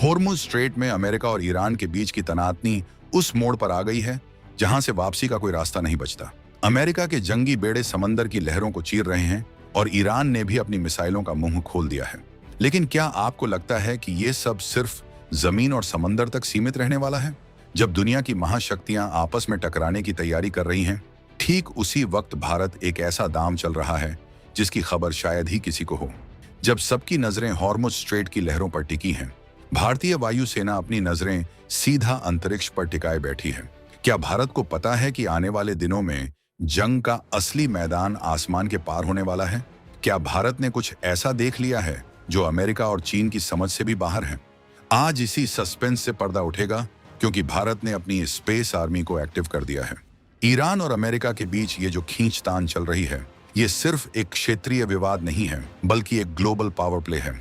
Hormuz strait में America और Iran के बीच की तनातनी उस मोड़ पर आ गई है जहां से वापसी का कोई रास्ता नहीं बचता। अमेरिका के जंगी बेड़े समंदर की लहरों को चीर रहे हैं और ईरान ने भी अपनी मिसाइलों का मुंह खोल दिया है। लेकिन क्या आपको लगता है कि ये सब सिर्फ जमीन और समंदर तक सीमित रहने वाला है? जब दुनिया की महाशक्तियां आपस में टकराने की तैयारी कर रही हैं, ठीक उसी वक्त भारत एक ऐसा दांव चल रहा है जिसकी खबर शायद ही किसी को हो। जब सबकी नजरें हॉर्मुज स्ट्रेट की लहरों पर टिकी हैं, भारतीय वायुसेना अपनी नजरें सीधा अंतरिक्ष पर टिकाए बैठी है। क्या भारत को पता है कि आने वाले दिनों में जंग का असली मैदान आसमान के पार होने वाला है? क्या भारत ने कुछ ऐसा देख लिया है जो अमेरिका और चीन की समझ से भी बाहर है? आज इसी सस्पेंस से पर्दा उठेगा, क्योंकि भारत ने अपनी स्पेस आर्मी को एक्टिव कर दिया है। ईरान और अमेरिका के बीच ये जो खींचतान चल रही है, ये सिर्फ एक क्षेत्रीय विवाद नहीं है, बल्कि एक ग्लोबल पावर प्ले है।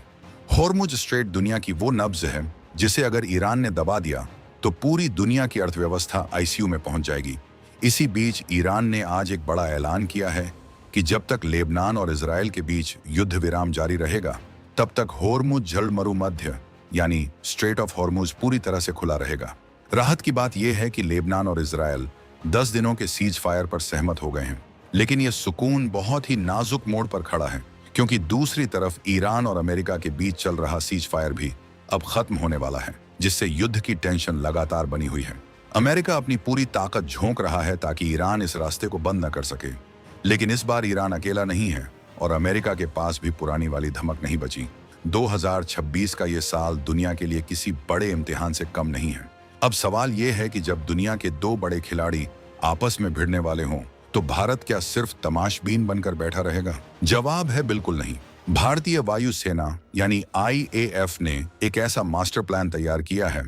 हॉर्मुज स्ट्रेट दुनिया की वो नब्ज है जिसे अगर ईरान ने दबा दिया तो पूरी दुनिया की अर्थव्यवस्था आईसीयू में पहुंच जाएगी। इसी बीच ईरान ने आज एक बड़ा ऐलान किया है कि जब तक लेबनान और इजराइल के बीच युद्ध विराम जारी रहेगा, तब तक हॉर्मुज जलमरुमध्य यानी स्ट्रेट ऑफ हॉर्मुज पूरी तरह से खुला रहेगा। राहत की बात यह है कि लेबनान और इजराइल 10 दिनों के सीज फायर पर सहमत हो गए हैं, लेकिन यह सुकून बहुत ही नाजुक मोड़ पर खड़ा है, क्योंकि दूसरी तरफ ईरान और अमेरिका के बीच चल रहा सीज फायर भी अब खत्म होने वाला है, जिससे युद्ध की टेंशन लगातार बनी हुई है। अमेरिका अपनी पूरी ताकत झोंक रहा है ताकि ईरान इस रास्ते को बंद न कर सके, लेकिन इस बार ईरान अकेला नहीं है और अमेरिका के पास भी पुरानी वाली धमक नहीं बची। 2026 का ये साल दुनिया के लिए किसी बड़े इम्तिहान से कम नहीं है। अब सवाल ये है कि जब दुनिया के दो बड़े खिलाड़ी आपस में भिड़ने वाले हों, तो भारत क्या सिर्फ तमाशबीन बनकर बैठा रहेगा? जवाब है बिल्कुल नहीं। भारतीय वायुसेना यानी आईएएफ ने एक ऐसा मास्टर प्लान तैयार किया है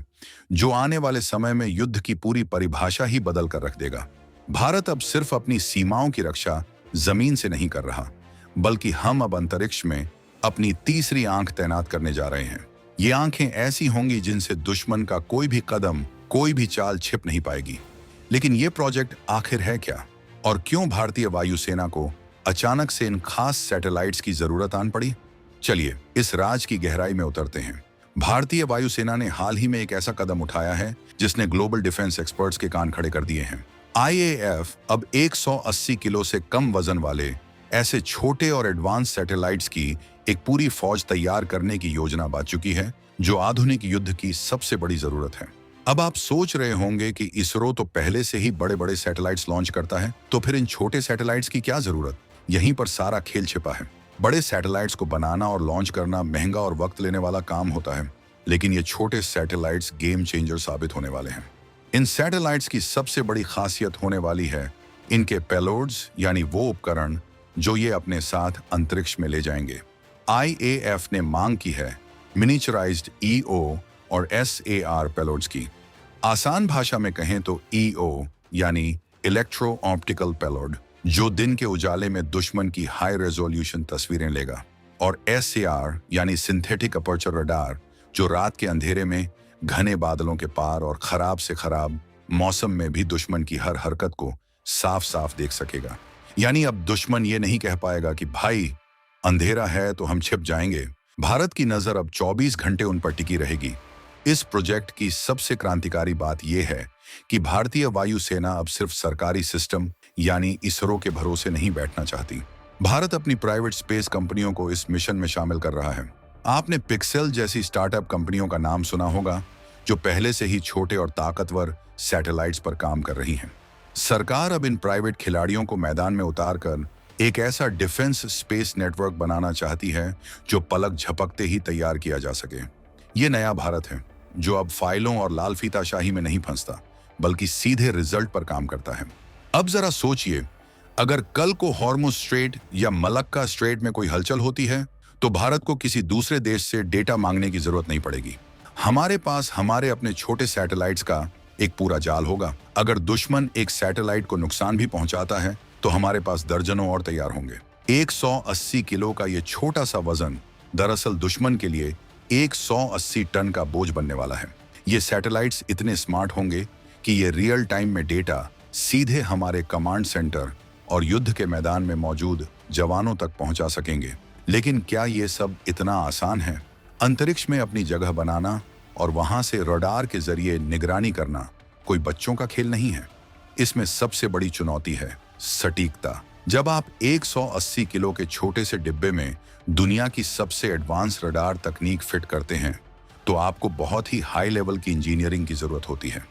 जो आने वाले समय में युद्ध की पूरी परिभाषा ही बदल कर रख देगा। भारत अब सिर्फ अपनी सीमाओं की रक्षा जमीन से नहीं कर रहा, बल्कि हम अब अंतरिक्ष में अपनी तीसरी आंख तैनात करने जा रहे हैं। ये आंखें ऐसी होंगी जिनसे दुश्मन का कोई भी कदम, कोई भी चाल छिप नहीं पाएगी। लेकिन ये प्रोजेक्ट आखिर है क्या, और क्यों भारतीय वायुसेना को अचानक से इन खास सैटेलाइट्स की जरूरत आन पड़ी? चलिए इस राज की गहराई में उतरते हैं। भारतीय वायुसेना ने हाल ही में एक ऐसा कदम उठाया है जिसने ग्लोबल डिफेंस एक्सपर्ट्स के कान खड़े कर दिए हैं। आईएएफ अब 180 किलो से कम वजन वाले ऐसे छोटे और एडवांस सैटेलाइट्स की एक पूरी फौज तैयार करने की योजना बना चुकी है, जो आधुनिक युद्ध की सबसे बड़ी जरूरत है। अब आप सोच रहे होंगे कि इसरो तो पहले से ही बड़े बड़े सैटेलाइट्स लॉन्च करता है, तो फिर इन छोटे सैटेलाइट्स की क्या जरूरत? यहीं पर सारा खेल छिपा है। बड़े सैटेलाइट्स को बनाना और लॉन्च करना महंगा और वक्त लेने वाला काम होता है, लेकिन ये छोटे सैटेलाइट्स गेम चेंजर साबित होने वाले हैं। इन सैटेलाइट्स की सबसे बड़ी खासियत होने वाली है इनके पेलोड्स, यानी वो उपकरण जो ये अपने साथ अंतरिक्ष में ले जाएंगे। आईएएफ ने मांग की है मिनिचराइज्ड ईओ और एसएआर पेलोड्स की। आसान भाषा में कहें तो ईओ यानी इलेक्ट्रो ऑप्टिकल पेलोड, जो दिन के उजाले में दुश्मन की हाई रेजोल्यूशन तस्वीरें लेगा, और एसएआर यानी सिंथेटिक अपर्चर रडार, जो रात के अंधेरे में घने बादलों के पार और खराब से खराब मौसम में भी दुश्मन की हर हरकत को साफ साफ देख सकेगा। यानी अब दुश्मन ये नहीं कह पाएगा कि भाई अंधेरा है तो हम छिप जाएंगे। भारत की नजर अब 24 घंटे उन पर टिकी रहेगी। इस प्रोजेक्ट की सबसे क्रांतिकारी बात यह है कि भारतीय वायुसेना अब सिर्फ सरकारी सिस्टम यानी इसरो के भरोसे नहीं बैठना चाहती। भारत अपनी प्राइवेट स्पेस कंपनियों को इस मिशन में शामिल कर रहा है। आपने पिक्सेल जैसी स्टार्टअप कंपनियों का नाम सुना होगा, जो पहले से ही छोटे और ताकतवर सैटेलाइट्स पर काम कर रही हैं। सरकार अब इन प्राइवेट खिलाड़ियों को मैदान में उतारकर एक ऐसा डिफेंस स्पेस नेटवर्क बनाना चाहती है जो पलक झपकते ही तैयार किया जा सके। ये नया भारत है जो अब फाइलों और लाल फीताशाही में नहीं फंसता, बल्कि सीधे रिजल्ट पर काम करता है। अब जरा सोचिए, अगर कल को हॉर्मुज स्ट्रेट या मलक्का स्ट्रेट में कोई हलचल होती है, तो भारत को किसी दूसरे देश से डेटा मांगने की जरूरत नहीं पड़ेगी। हमारे पास हमारे अपने छोटे सैटेलाइट्स का एक पूरा जाल होगा। अगर दुश्मन एक सैटेलाइट को नुकसान भी पहुंचाता है, तो हमारे पास दर्जनों और तैयार होंगे। 180 किलो का ये छोटा सा वजन दरअसल दुश्मन के लिए 180 टन का बोझ बनने वाला है। ये सैटेलाइट्स इतने स्मार्ट होंगे कि ये रियल टाइम में डेटा सीधे हमारे कमांड सेंटर और युद्ध के मैदान में मौजूद जवानों तक पहुंचा सकेंगे। लेकिन क्या ये सब इतना आसान है? अंतरिक्ष में अपनी जगह बनाना और वहां से रडार के जरिए निगरानी करना कोई बच्चों का खेल नहीं है। इसमें सबसे बड़ी चुनौती है सटीकता। जब आप 180 किलो के छोटे से डिब्बे में दुनिया की सबसे एडवांस रडार तकनीक फिट करते हैं, तो आपको बहुत ही हाई लेवल की इंजीनियरिंग की जरूरत होती है।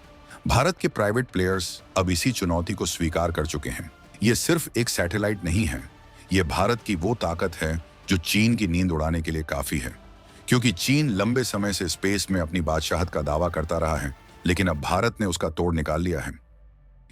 भारत के प्राइवेट प्लेयर्स अब इसी चुनौती को स्वीकार कर चुके हैं। ये सिर्फ एक सैटेलाइट नहीं है, ये भारत की वो ताकत है जो चीन की नींद उड़ाने के लिए काफी है। क्योंकि चीन लंबे समय से स्पेस में अपनी बादशाहत का दावा करता रहा है, लेकिन अब भारत ने उसका तोड़ निकाल लिया है।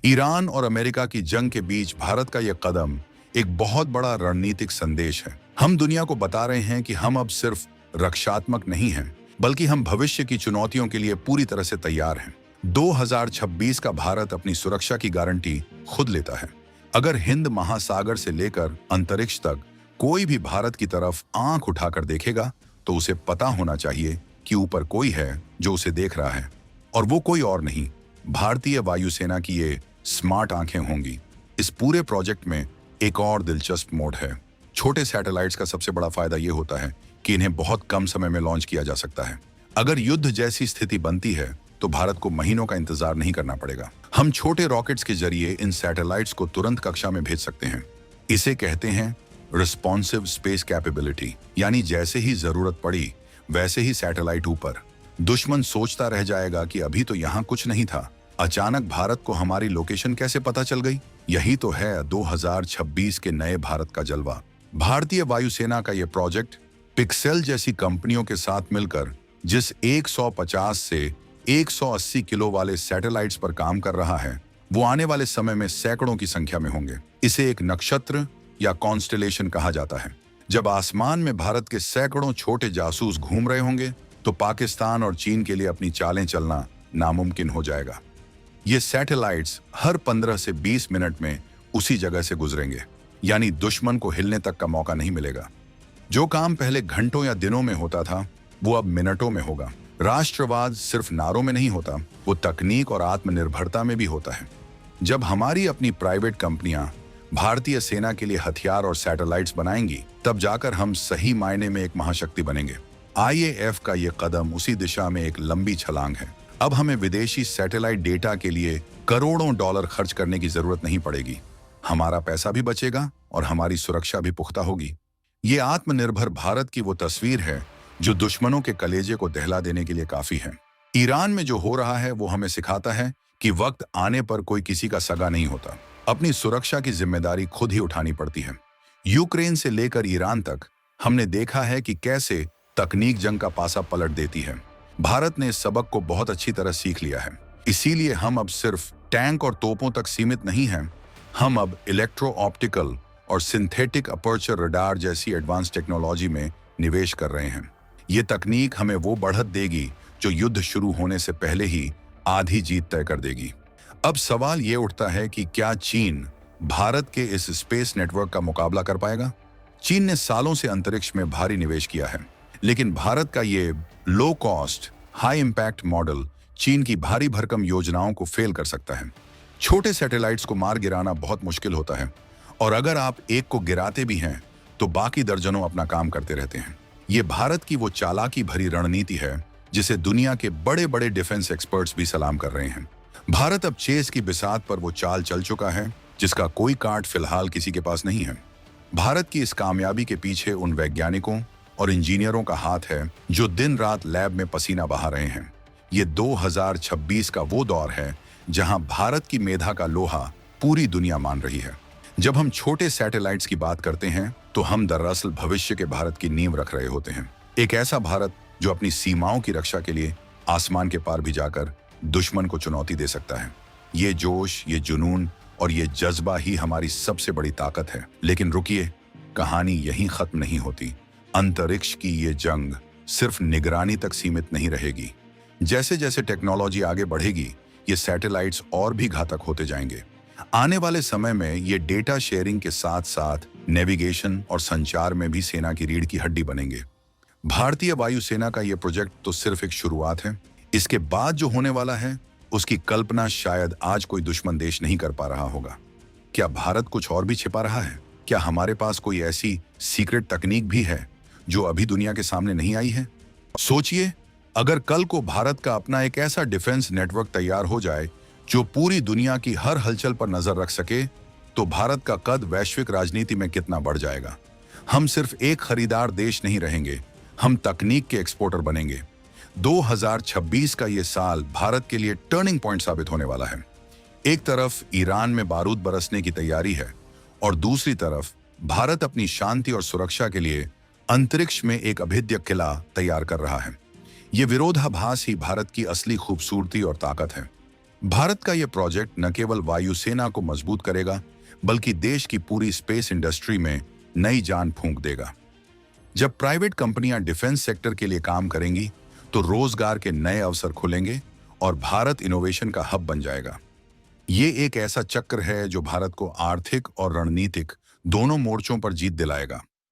ईरान और अमेरिका की जंग के बीच भारत का यह कदम एक बहुत बड़ा रणनीतिक संदेश है। हम दुनिया को बता रहे हैं कि हम अब सिर्फ रक्षात्मक नहीं हैं, बल्कि हम भविष्य की चुनौतियों के लिए पूरी तरह से तैयार हैं। 2026 का भारत अपनी सुरक्षा की गारंटी खुद लेता है। अगर हिंद महासागर से लेकर अंतरिक्ष तक कोई भी भारत की तरफ आंख उठाकर देखेगा, तो उसे पता होना चाहिए कि ऊपर कोई है जो उसे देख रहा है, और वो कोई और नहीं, भारतीय वायुसेना की ये स्मार्ट आंखें होंगी। इस पूरे प्रोजेक्ट में एक और दिलचस्प मोड है। छोटे सैटेलाइट्स का सबसे बड़ा फायदा ये होता है कि इन्हें बहुत कम समय में लॉन्च किया जा सकता है। अगर युद्ध जैसी स्थिति बनती है तो भारत को महीनों का इंतजार नहीं करना पड़ेगा। हम छोटे रॉकेट्स के जरिए इन सैटेलाइट्स को तुरंत कक्षा में भेज सकते हैं। इसे कहते हैं रिस्पॉन्सिव स्पेस कैपेबिलिटी, यानी जैसे ही जरूरत पड़ी वैसे ही सैटेलाइट ऊपर। दुश्मन सोचता रह जाएगा कि अभी तो यहाँ कुछ नहीं था, अचानक भारत को हमारी लोकेशन कैसे पता चल गई। यही तो है 2026 के नए भारत का जलवा। भारतीय वायुसेना का यह प्रोजेक्ट पिक्सेल जैसी कंपनियों के साथ मिलकर जिस 150 से 180 किलो वाले सैटेलाइट्स पर काम कर रहा है, वो आने वाले समय में सैकड़ों की संख्या में होंगे। इसे एक नक्षत्र या कॉन्स्टेलेशन कहा जाता है। जब आसमान में भारत के सैकड़ों छोटे जासूस घूम रहे होंगे, तो पाकिस्तान और चीन के लिए अपनी चालें चलना नामुमकिन हो जाएगा। ये सैटेलाइट्स हर 15 से 20 मिनट में उसी जगह से गुजरेंगे, यानी दुश्मन को हिलने तक का मौका नहीं मिलेगा। जो काम पहले घंटों या दिनों में होता था, वो अब मिनटों में होगा। राष्ट्रवाद सिर्फ नारों में नहीं होता, वो तकनीक और आत्मनिर्भरता में भी होता है। जब हमारी अपनी प्राइवेट कंपनियां भारतीय सेना के लिए हथियार और सैटेलाइट्स बनाएंगी, तब जाकर हम सही मायने में एक महाशक्ति बनेंगे। IAF का ये कदम उसी दिशा में एक लंबी छलांग है। अब हमें विदेशी सैटेलाइट डेटा के लिए करोड़ों डॉलर खर्च करने की जरूरत नहीं पड़ेगी। हमारा पैसा भी बचेगा और हमारी सुरक्षा भी पुख्ता होगी। ये आत्मनिर्भर भारत की वो तस्वीर है जो दुश्मनों के कलेजे को दहला देने के लिए काफी है। ईरान में जो हो रहा है वो हमें सिखाता है कि वक्त आने पर कोई किसी का सगा नहीं होता। अपनी सुरक्षा की जिम्मेदारी खुद ही उठानी पड़ती है। यूक्रेन से लेकर ईरान तक हमने देखा है कि कैसे तकनीक जंग का पासा पलट देती है। भारत ने इस सबक को बहुत अच्छी तरह सीख लिया है। इसीलिए हम अब सिर्फ टैंक और तोपों तक सीमित नहीं हैं। हम अब इलेक्ट्रो ऑप्टिकल और सिंथेटिक अपर्चर रडार जैसी एडवांस टेक्नोलॉजी में निवेश कर रहे हैं। ये तकनीक हमें वो बढ़त देगी जो युद्ध शुरू होने से पहले ही आधी जीत तय कर देगी। अब सवाल ये उठता है कि क्या चीन भारत के इस स्पेस नेटवर्क का मुकाबला कर पाएगा? चीन ने सालों से अंतरिक्ष में भारी निवेश किया है, लेकिन भारत का ये low cost high impact model चीन की भारी भरकम योजनाओं को फेल कर सकता है। छोटे सैटेलाइट्स को मार गिराना बहुत मुश्किल होता है, और अगर आप एक को गिराते भी हैं तो बाकी दर्जनों अपना काम करते रहते हैं। ये भारत की वो चालाकी भरी रणनीति है जिसे दुनिया के बड़े बड़े डिफेंस एक्सपर्ट्स भी सलाम कर रहे हैं। भारत अब चेस की बिसात पर वो चाल चल चुका है जिसका कोई कार्ड फिलहाल किसी के पास नहीं है। भारत की इस कामयाबी के पीछे उन वैज्ञानिकों और इंजीनियरों का हाथ है जो दिन रात लैब में पसीना बहा रहे हैं। ये 2026 का वो दौर है जहां भारत की मेधा का लोहा पूरी दुनिया मान रही है। जब हम छोटे सैटेलाइट्स की बात करते हैं तो हम दरअसल भविष्य के भारत की नींव रख रहे होते हैं। एक ऐसा भारत जो अपनी सीमाओं की रक्षा के लिए आसमान के पार भी जाकर दुश्मन को चुनौती दे सकता है। ये जोश, ये जुनून और ये जज्बा ही हमारी सबसे बड़ी ताकत है। लेकिन रुकिए, कहानी यहीं खत्म नहीं होती। अंतरिक्ष की ये जंग सिर्फ निगरानी तक सीमित नहीं रहेगी। जैसे जैसे टेक्नोलॉजी आगे बढ़ेगी, ये सैटेलाइट्स और भी घातक होते जाएंगे। आने वाले समय में ये डेटा शेयरिंग के साथ साथ नेविगेशन और संचार में भी सेना की रीढ़ की हड्डी बनेंगे। भारतीय वायुसेना का ये प्रोजेक्ट तो सिर्फ एक शुरुआत है। इसके बाद जो होने वाला है उसकी कल्पना शायद आज कोई दुश्मन देश नहीं कर पा रहा होगा। क्या भारत कुछ और भी छिपा रहा है? क्या हमारे पास कोई ऐसी सीक्रेट तकनीक भी है जो अभी दुनिया के सामने नहीं आई है? सोचिए, अगर कल को भारत का अपना एक ऐसा डिफेंस नेटवर्क तैयार हो जाए जो पूरी दुनिया की हर हलचल पर नजर रख सके, तो भारत का कद वैश्विक राजनीति में कितना बढ़ जाएगा। हम सिर्फ एक खरीदार देश नहीं रहेंगे, हम तकनीक के एक्सपोर्टर बनेंगे। 2026 का ये साल भारत के लिए टर्निंग पॉइंट साबित होने वाला है। एक तरफ ईरान में बारूद बरसने की तैयारी है और दूसरी तरफ भारत अपनी शांति और सुरक्षा के लिए अंतरिक्ष में एक अभेद्य किला तैयार कर रहा है। ये विरोधाभास ही भारत की असली खूबसूरती और ताकत है। भारत का यह प्रोजेक्ट न केवल वायुसेना को मजबूत करेगा, बल्कि देश की पूरी स्पेस इंडस्ट्री में नई जान फूंक देगा। जब प्राइवेट कंपनियां डिफेंस सेक्टर के लिए काम करेंगी, तो रोजगार के नए अवसर खुलेंगे और भारत इनोवेशन का हब बन जाएगा। ये एक ऐसा चक्र है जो भारत को आर्थिक और रणनीतिक दोनों मोर्चों पर जीत दिलाएगा।